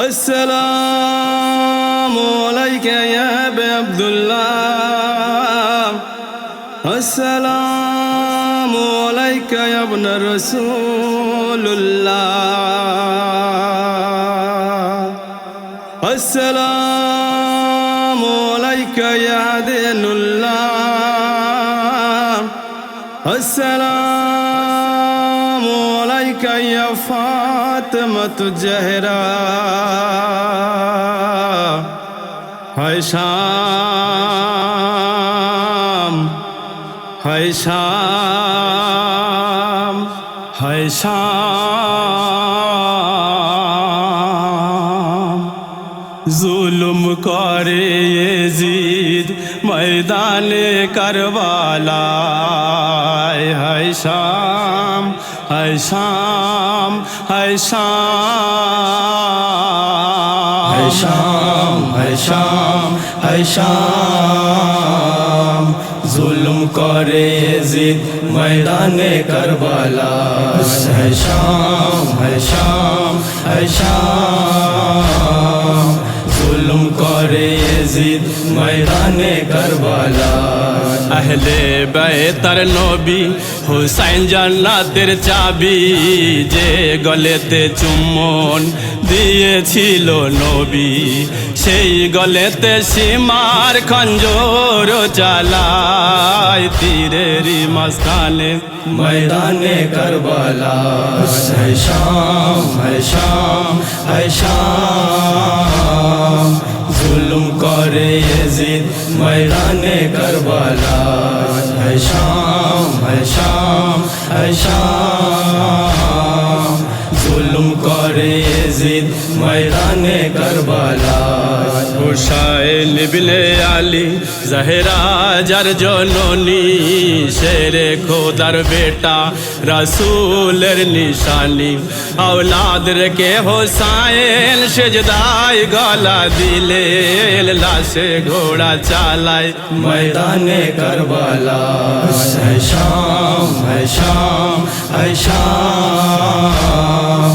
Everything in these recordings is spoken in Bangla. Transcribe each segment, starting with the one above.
আসসালামু আলাইকা ইয়া আবা আব্দুল্লাহ, আসসালামু আলাইকা ইয়া ইবনা রাসূলুল্লাহ, আসসালামু আলাইকা ইয়া দিনুল্লাহ, আসসালামু আলাইকা ইয়া ফাতিমাতু জাহরা। হায় শাম, হায় শাম, হায় শাম, জুলুম করে ইয়েজিদ ময়দানে কারবালায়। হায় শাম, হায় শাম, হায় শাম, হায় শাম, হায় শাম, হায় শাম, জুলুম করে ইয়েজিদ ময়দানে কারবালা। হায় শাম, হায় শাম, হায় শাম, জুলুম করে ইয়েজিদ ময়দানে কারবালা। আহলে বাইতের নবী হুসাইন জান্নাতের চাবি, যে গলেতে চুম্বন দিয়েছিল নবী, সেই গলেতে সীমার খঞ্জর চালায়। তীরেরই মাঝখানে ময়দানে কারবালা। হায় শাম, হায় শাম, হায় শাম, জুলুম করে ইয়েজিদ ময়দানে কারবালা। হায় শাম, হায় শাম, হায় শাম, জুলুম করে ইয়েজিদ ময়দানে কারবালা। হুসাইন ইবনে আলী জাহেরা যার জননী, শেরে খোদার বেটা রাসূলের নিশানি। औलाद রেখে হোসাইন সেজদায় গলা দিলে, লাশে ঘোড়া চালায় ময়দানে কারবালা। হায় শাম, হায় শাম, হায় শাম,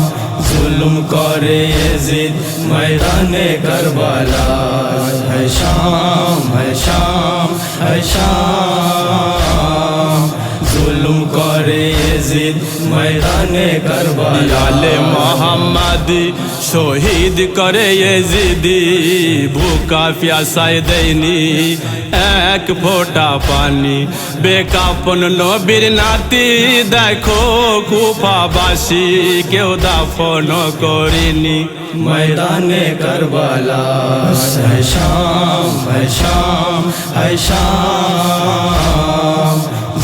জুলুম করে ইয়েজিদ ময়দানে কারবালা। হায় শাম, হায় শাম, হায় শাম, জুলুম করে ইয়েজিদ ময়দানে কারবালা। লালে মোহাম্মদি শহীদ করে ইয়েজিদি, ভুকা প্যাসায় দেয়নি এক ফোঁটা পানি। বেকাফন নবীর নাতি দেখো কুফাবাসী, কেউ দাফন করিনি ময়দানে কারবালা। হায় শাম, হায় শাম, হায় শাম,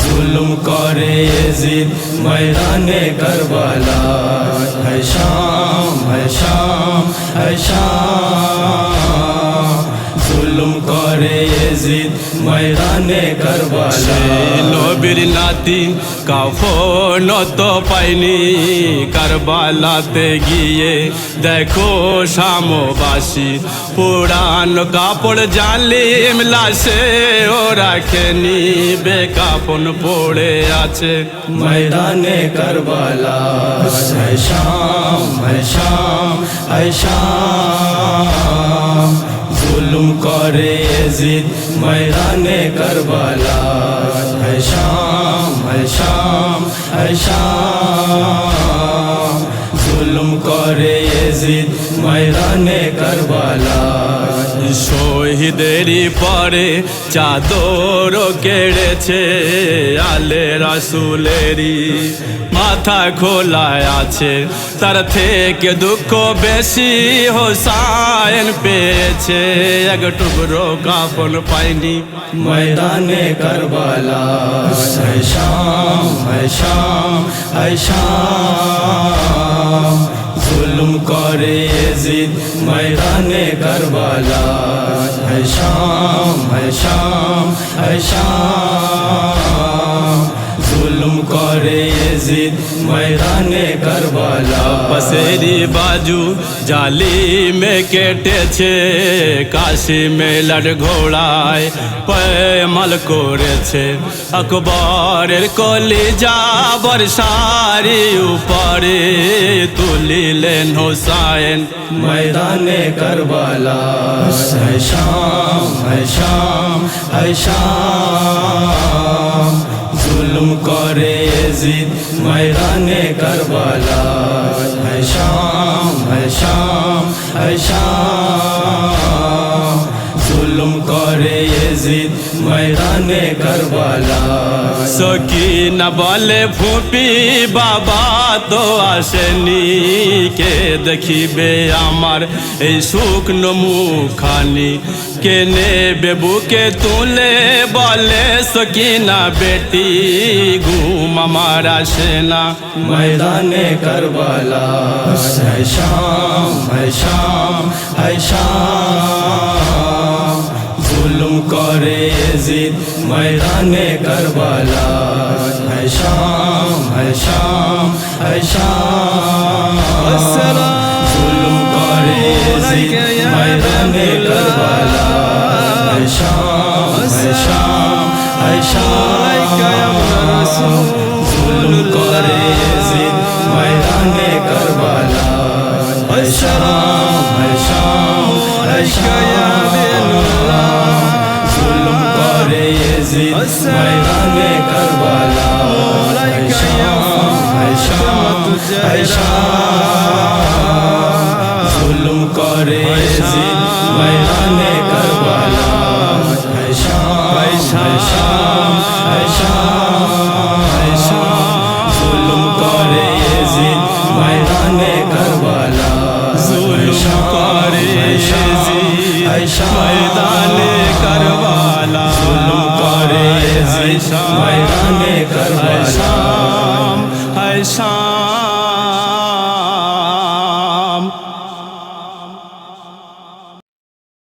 জুলুম করে ইয়েজিদ ময়দানে কারবালা। হায় শাম, হায় শাম, হায় শাম, জুলুম করে ইয়েজিদ ময়দানে কারবালা। নবীর নাতি কাফন তো পাইনি, কারবালাতে গিয়ে দেখো শামবাসী, পুরান কাপড় জালিম লাশে ও রাখেনি, বেকাফন পড়ে আছে ময়দানে কারবালা। হায় শাম, হায় শাম, হায় শাম, জুলুম করে ইয়েজিদ ময়দানে কারবালা। হায় শাম, হায় শাম, হায় শাম, জুলুম করে ইয়েজিদ ময়দানে কারবালা। শহীদেরই পরে চাদর কেড়েছে, আলে রাসূলেরই মাথা খোলায় আছে, তার থেকে দুঃখ বেশি হোসাইন পেয়েছে, এক টুকরো কাফন পায়নি ময়দানে কারবালা। হায় শাম, হায় শাম, হায় শাম, জুলুম করে ইয়েজিদ ময়দানে কারবালা। হায় শাম, হায় শাম, হায় শাম, জুলুম जुल्म करे यजीद मैदाने करबला पसेरी बाजू जाली में केटेছে কাশিমে লাড ঘোড়ায় পয়মাল করেছে আকবরের কলিজা বর্ষারি উপরে তুলিলেন হোসাইন मैदाने करबला है शाम है शाम है शाम जुल्म करे यजीद मैदाने करबला है शाम है शाम है शाम जुल्म करे यजीद मैदाने करबला সকিনা বলে ফুপি বাবা তো আসেনি কে দেখিবে আমার এই শুকনো মুখানি কে নেবে বুকে তুলে বলে সকিনা বেটি ঘুম আমার আসে না मैदाने करबला है शाम है शाम है शाम जुल्म करे यजीद मैदाने करबला है शाम है शाम है शाम जुल्म करे यजीद मैदाने करबला है शाम है शाम है शाम जुल्म करे यजीद मैदाने करबला है शाम है शाम है शाम जुल्म करे यजीद मैदाने करबला है शाम है शाम है शाम जुल्म करे यजीद मैदाने करबला है शाम है शाम है शाम जुल्म करे यजीद मैदाने करबला जुल्म करे यजीद मैदाने करबला जुल्म करे यजीद मैदाने करबला है शाम